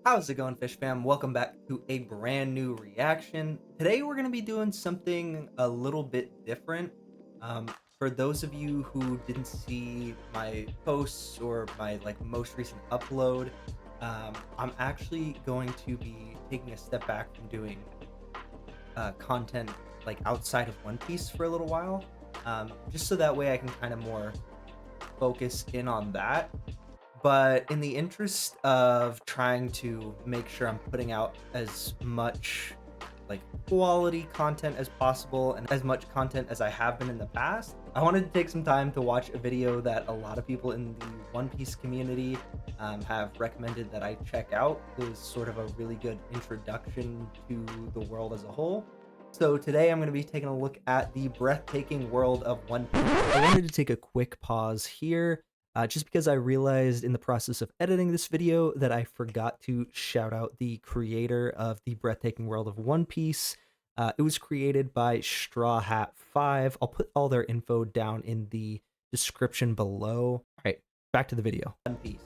How's it going, Fish Fam? Welcome back to a brand new reaction. Today we're going to be doing something a little bit different. For those of you who didn't see my posts or my most recent upload, I'm actually going to be taking a step back from doing content outside of One Piece for a little while, just so that way I can kind of more focus in on that. But in the interest of trying to make sure I'm putting out as much quality content as possible and as much content as I have been in the past, I wanted to take some time to watch a video that a lot of people in the One Piece community have recommended that I check out. It was sort of a really good introduction to the world as a whole. So today I'm going to be taking a look at the breathtaking world of One Piece. I wanted to take a quick pause here just because I realized in the process of editing this video that I forgot to shout out the creator of the breathtaking world of One Piece. It was created by Straw Hat 5. I'll put all their info down in the description below. All right, back to the video. One Piece.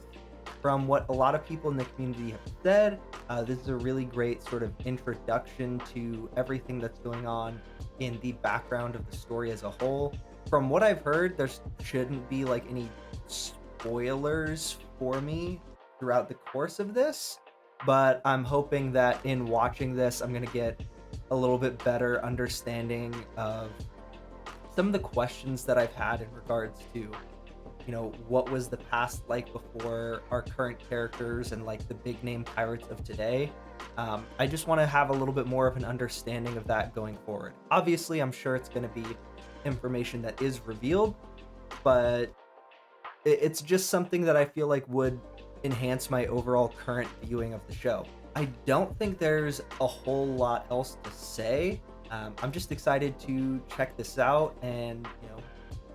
From what a lot of people in the community have said, this is a really great sort of introduction to everything that's going on in the background of the story as a whole. From what I've heard, there shouldn't be any spoilers for me throughout the course of this, but I'm hoping that in watching this, I'm going to get a little bit better understanding of some of the questions that I've had in regards to what was the past like before our current characters and the big name pirates of today. I just want to have a little bit more of an understanding of that going forward. Obviously, I'm sure it's going to be information that is revealed, but it's just something that I feel like would enhance my overall current viewing of the show. I don't think there's a whole lot else to say. I'm just excited to check this out and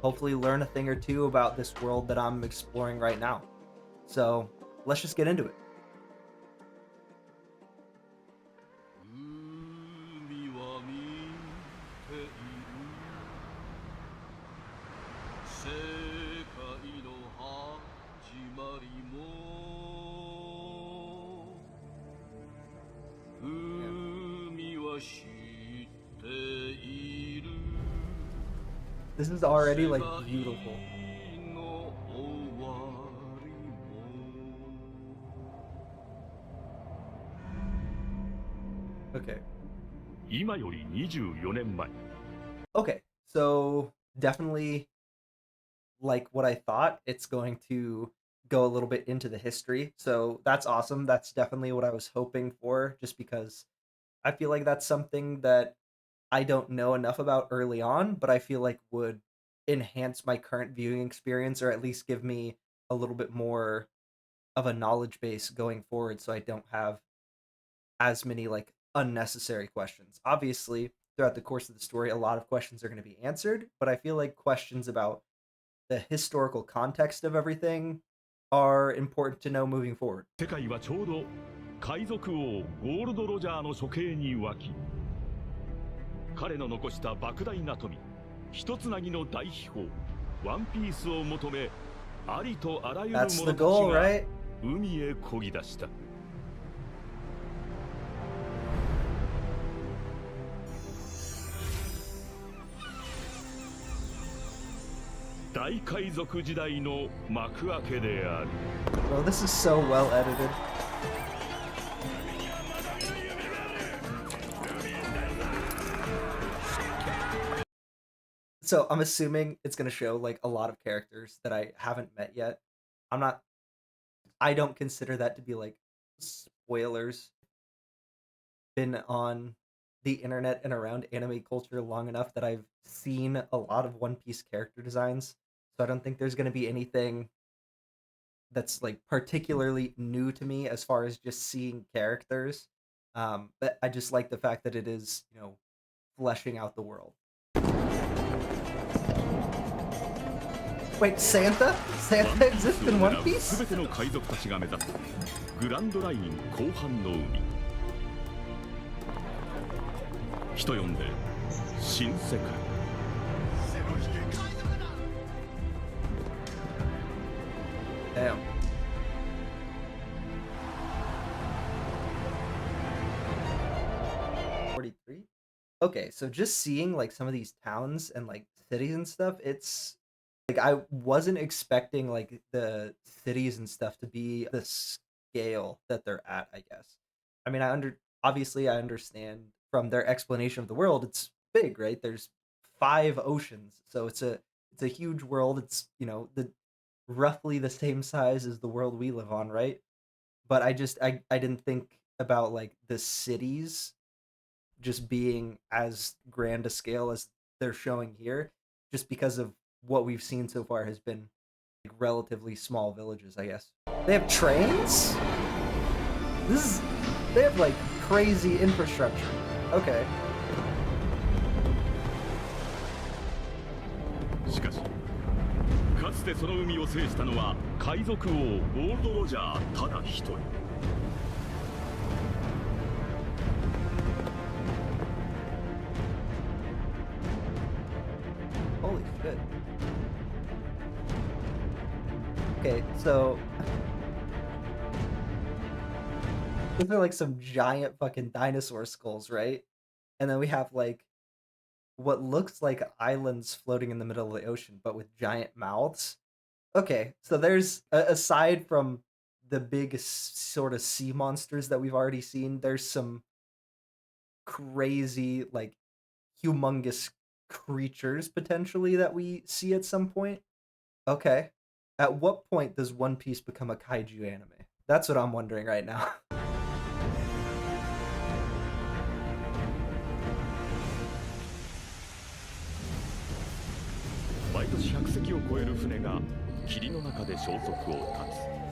hopefully learn a thing or two about this world that I'm exploring right now. So let's just get into it. This is already beautiful. Okay. Okay, so definitely like what I thought, it's going to go a little bit into the history. So that's awesome. That's definitely what I was hoping for, just because I feel like that's something that I don't know enough about early on, but I feel like would enhance my current viewing experience, or at least give me a little bit more of a knowledge base going forward, so I don't have as many unnecessary questions. Obviously, throughout the course of the story, a lot of questions are going to be answered, but I feel like questions about the historical context of everything are important to know moving forward. 世界はちょうど海賊王ゴールド・ロジャーの処刑に沸き、彼の残した莫大な富、一つなぎの大秘宝ワンピースを求め、ありとあらゆる者たちが海へ漕ぎ出した。大海賊時代の幕開けである。Bro, this is so well edited. So I'm assuming it's going to show a lot of characters that I haven't met yet. I don't consider that to be spoilers. Been on the internet and around anime culture long enough that I've seen a lot of One Piece character designs. So I don't think there's going to be anything that's particularly new to me as far as just seeing characters. But I just like the fact that it is, fleshing out the world. Wait, Santa? Santa exists in One Piece? 全ての海賊たちが目指すグランドライン後半の海。人呼んで新世界。Damn. Three. Okay, so just seeing like some of these towns and like cities and stuff, it's like I wasn't expecting like the cities and stuff to be the scale that they're at, I guess. I mean, obviously I understand from their explanation of the world, it's big, right? There's five oceans. So it's a huge world. It's, the roughly the same size as the world we live on, right? But I didn't think about like the cities just being as grand a scale as they're showing here, just because of what we've seen so far has been like relatively small villages, I guess. They have trains? This is they have like crazy infrastructure. Okay. しかしかつてその海を制したのは海賊王ゴールド・ロジャーただ一人。 Holy shit. Okay, so those are like some giant fucking dinosaur skulls, right? And then we have like what looks like islands floating in the middle of the ocean, but with giant mouths. Okay, so there's aside from the big sort of sea monsters that we've already seen, there's some crazy, like humongous creatures potentially that we see at some point. Okay. At what point does One Piece become a kaiju anime? That's what I'm wondering right now. 毎年100隻を超える船が霧の中で消息を絶つ。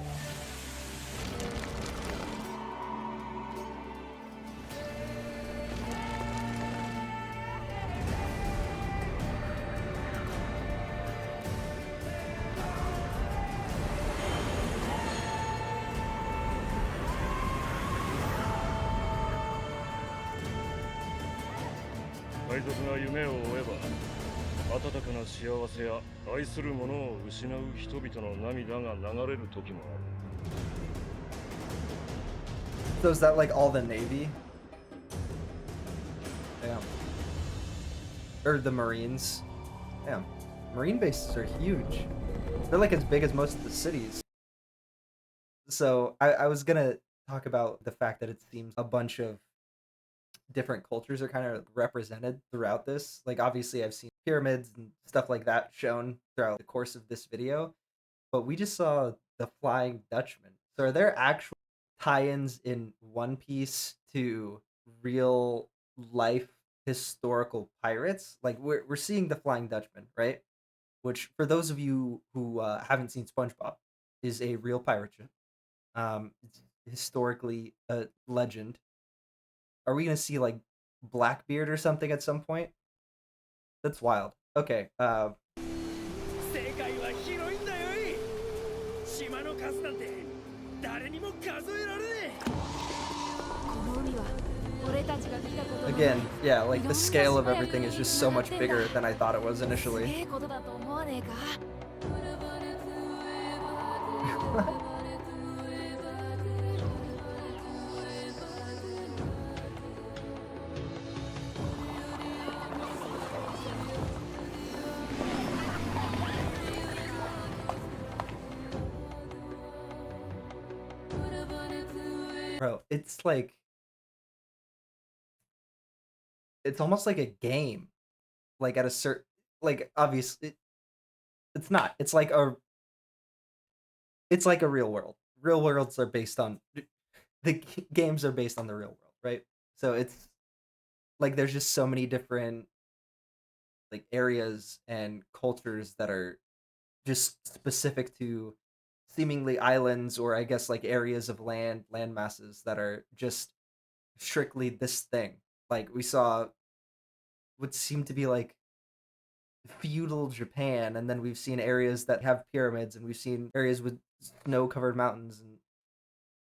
海賊が夢を追えば温かな幸せや愛する者を失う人々の涙が流れる時もある。 So is that like all the Navy? Damn. Or the Marines? Damn. Marine bases are huge. They're like as big as most of the cities. So I was gonna talk about the fact that it seems a bunch of different cultures are kind of represented throughout this. Like obviously I've seen pyramids and stuff like that shown throughout the course of this video, but we just saw the Flying Dutchman. So are there actual tie-ins in One Piece to real life historical pirates? Like we're seeing the Flying Dutchman, right? Which for those of you who haven't seen SpongeBob is a real pirate ship. It's historically a legend. Are we gonna see like Blackbeard or something at some point? That's wild. Okay. 世界は広いんだよい。島の数なんて誰にも数えられねえ。この海は俺たちが見たことのない。 Again, yeah, like the scale of everything is just so much bigger than I thought it was initially. すげえことだと思わねえか。 Bro, it's like it's almost like a game. Like at a certain like obviously it's not. It's like a real world. Real worlds are based on games are based on the real world, right? So it's like there's just so many different like areas and cultures that are just specific to seemingly islands or I guess like areas of land masses that are just strictly this thing. Like we saw what seemed to be like feudal Japan, and then we've seen areas that have pyramids, and we've seen areas with snow-covered mountains, and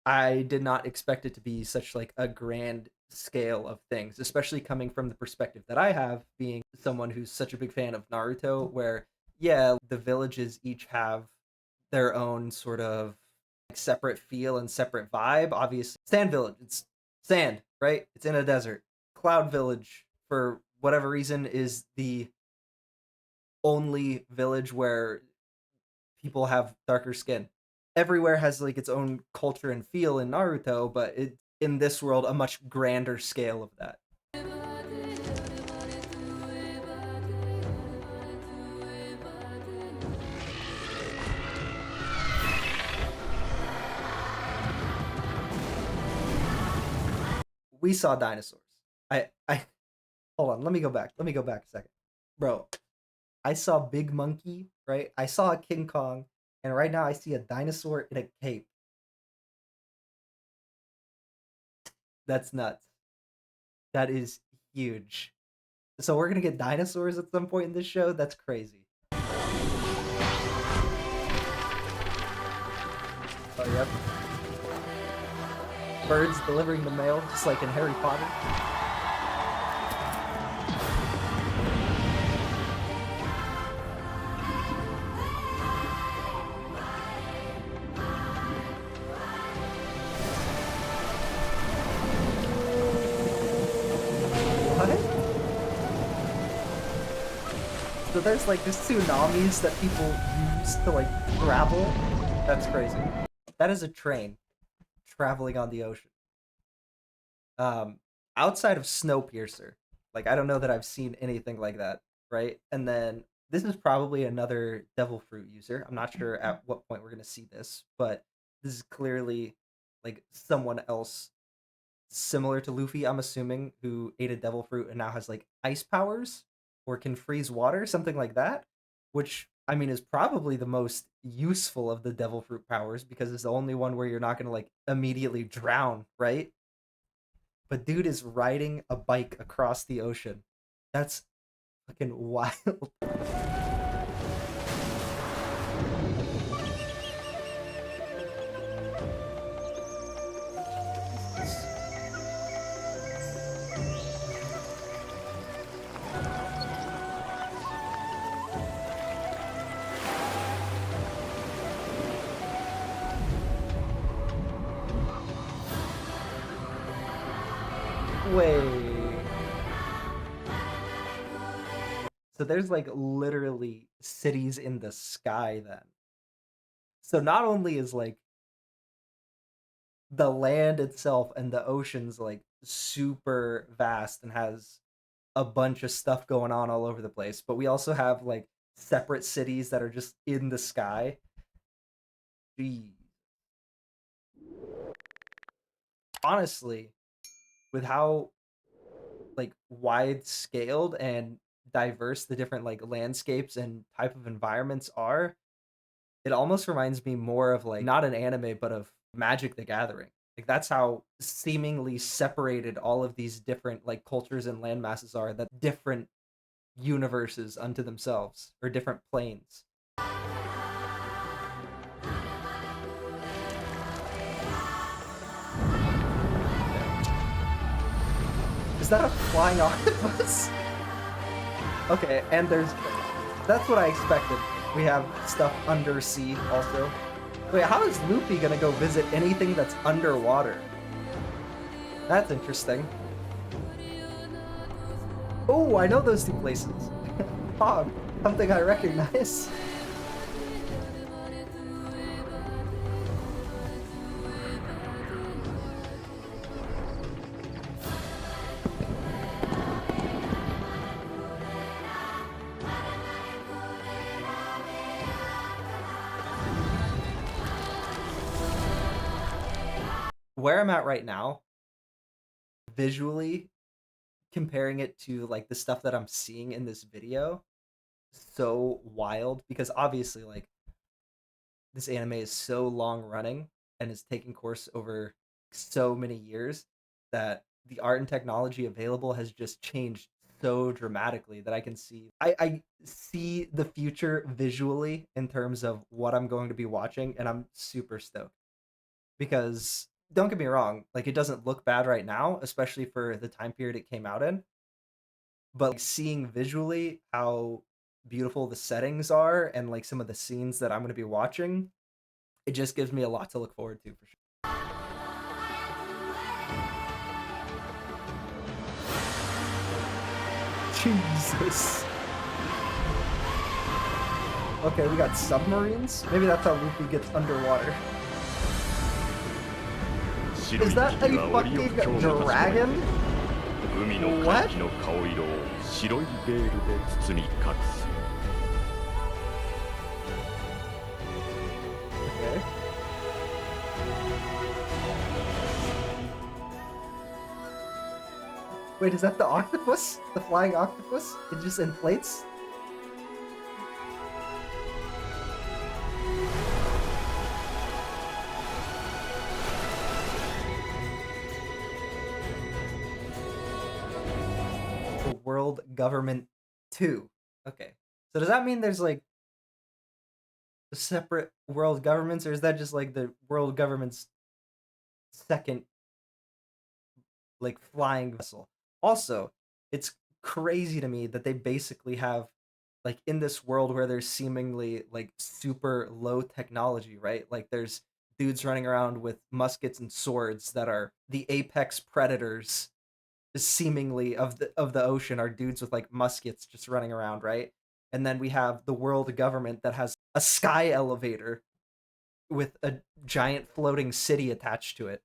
I did not expect it to be such like a grand scale of things, especially coming from the perspective that I have, being someone who's such a big fan of Naruto, where yeah, the villages each have their own sort of like, separate feel and separate vibe. Obviously, Sand Village, it's sand, right? It's in a desert. Cloud Village, for whatever reason, is the only village where people have darker skin. Everywhere has like its own culture and feel in Naruto, but it in this world a much grander scale of that. We saw dinosaurs. I hold on, let me go back. Let me go back a second. Bro, I saw Big Monkey, right? I saw a King Kong, and right now I see a dinosaur in a cape. That's nuts. That is huge. So we're gonna get dinosaurs at some point in this show? That's crazy. Oh, yep. Birds delivering the mail, just like in Harry Potter. What? So there's like these tsunamis that people use to like travel? That's crazy. That is a train traveling on the ocean. Outside of Snowpiercer, like I don't know that I've seen anything like that, right? And then this is probably another devil fruit user. I'm not sure at what point we're gonna see this, but this is clearly like someone else similar to Luffy, I'm assuming, who ate a devil fruit and now has like ice powers or can freeze water, something like that. Which I mean is probably the most useful of the devil fruit powers because it's the only one where you're not gonna like immediately drown, right? But dude is riding a bike across the ocean. That's fucking wild. Wait. So there's like literally cities in the sky then. So not only is like the land itself and the ocean's like super vast and has a bunch of stuff going on all over the place, but we also have like separate cities that are just in the sky. Jeez. Honestly, with how like wide scaled and diverse the different like landscapes and type of environments are, it almost reminds me more of like not an anime but of Magic the Gathering. Like that's how seemingly separated all of these different like cultures and land masses are, that different universes unto themselves or different planes. Is that a flying octopus? Okay, and there's that's what I expected. We have stuff undersea also. Wait, how is Luffy gonna go visit anything that's underwater? That's interesting. Oh, I know those two places. Fog, something I recognize. Where I'm at right now, visually, comparing it to like the stuff that I'm seeing in this video, so wild because obviously like this anime is so long running and is taking course over so many years that the art and technology available has just changed so dramatically that I see the future visually in terms of what I'm going to be watching, and I'm super stoked. Because don't get me wrong, like it doesn't look bad right now, especially for the time period it came out in. But like, seeing visually how beautiful the settings are and like some of the scenes that I'm going to be watching, it just gives me a lot to look forward to for sure. Jesus. Okay, we got submarines? Maybe that's how Luffy gets underwater. Is that a fucking dragon? 海の海域の顔色を白いベールで包み隠す。Okay. Wait, is that the octopus? The flying octopus? It just inflates? The World Government 2. Okay. So does that mean there's like separate world governments, or is that just like the world government's second like flying vessel? Also, it's crazy to me that they basically have like in this world where there's seemingly like super low technology, right? Like there's dudes running around with muskets and swords that are the apex predators seemingly of the ocean are dudes with like muskets just running around, right? And then we have the world government that has a sky elevator with a giant floating city attached to it.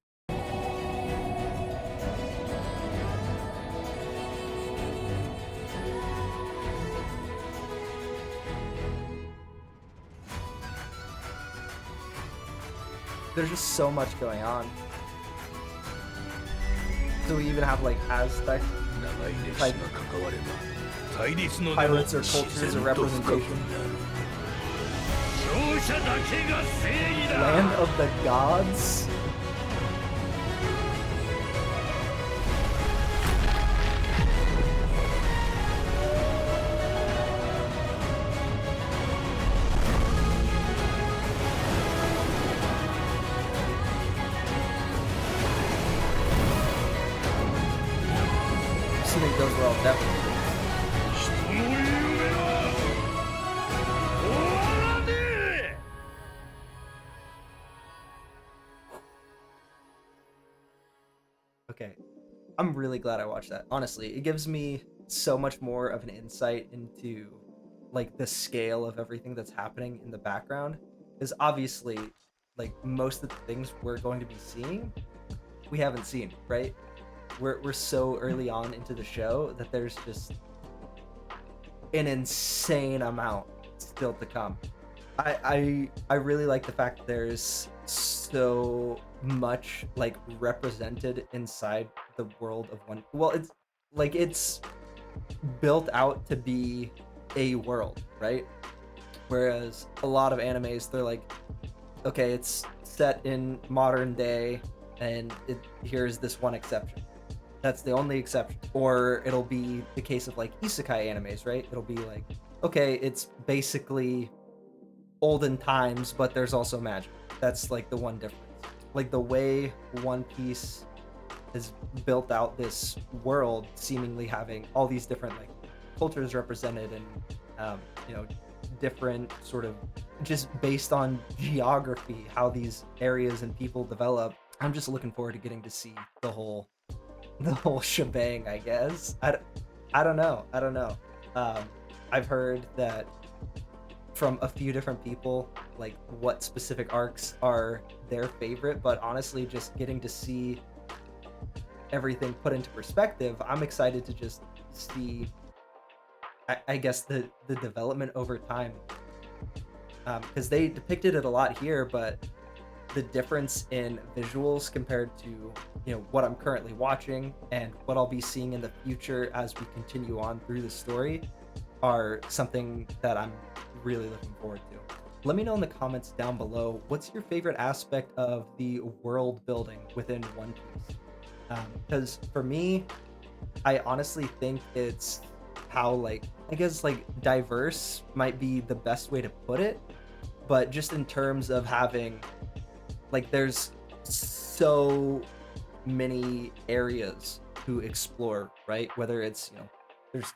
There's just so much going on. Do we even have like Aztec type pilots or cultures or representation? Land of the gods? Assuming those were all definitely. Okay, I'm really glad I watched that. Honestly, it gives me so much more of an insight into like the scale of everything that's happening in the background. Because obviously, like most of the things we're going to be seeing, we haven't seen, right? We're so early on into the show that there's just an insane amount still to come. I really like the fact that there's so much like represented inside the world of one. Well, it's like it's built out to be a world, right? Whereas a lot of animes, they're like, okay, it's set in modern day, and here's this one exception. That's the only exception. Or it'll be the case of like isekai animes, right? It'll be like, okay, it's basically olden times, but there's also magic. That's like the one difference. Like the way One Piece has built out this world, seemingly having all these different like cultures represented, and different sort of just based on geography, how these areas and people develop. I'm just looking forward to getting to see the whole shebang, I guess. I don't know. I've heard that from a few different people, like what specific arcs are their favorite, but honestly, just getting to see everything put into perspective, I'm excited to just see, I guess, the development over time. Because they depicted it a lot here, but the difference in visuals compared to what I'm currently watching and what I'll be seeing in the future as we continue on through the story are something that I'm really looking forward to. Let me know in the comments down below, what's your favorite aspect of the world building within One Piece? Because for me, I honestly think it's how I guess diverse might be the best way to put it, but just in terms of having there's so many areas to explore, right? Whether it's there's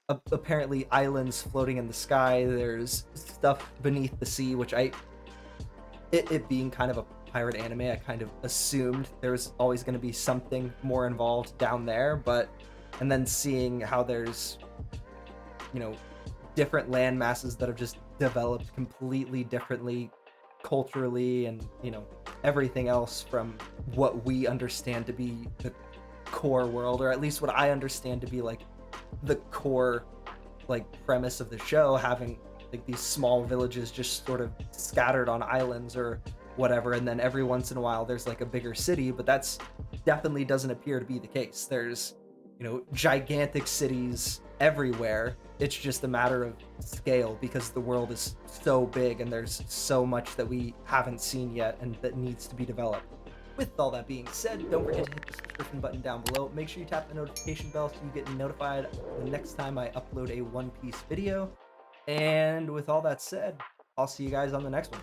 apparently islands floating in the sky, there's stuff beneath the sea, which it being kind of a pirate anime, I kind of assumed there was always going to be something more involved down there, but and then seeing how there's, you know, different land masses that have just developed completely differently culturally, and everything else from what we understand to be the core world, or at least what I understand to be like the core like premise of the show, having like these small villages just sort of scattered on islands or whatever, and then every once in a while there's like a bigger city, but that's definitely doesn't appear to be the case. There's, gigantic cities everywhere. It's just a matter of scale because the world is so big and there's so much that we haven't seen yet and that needs to be developed. With all that being said, don't forget to hit the subscription button down below. Make sure you tap the notification bell so you get notified the next time I upload a One Piece video. And with all that said, I'll see you guys on the next one.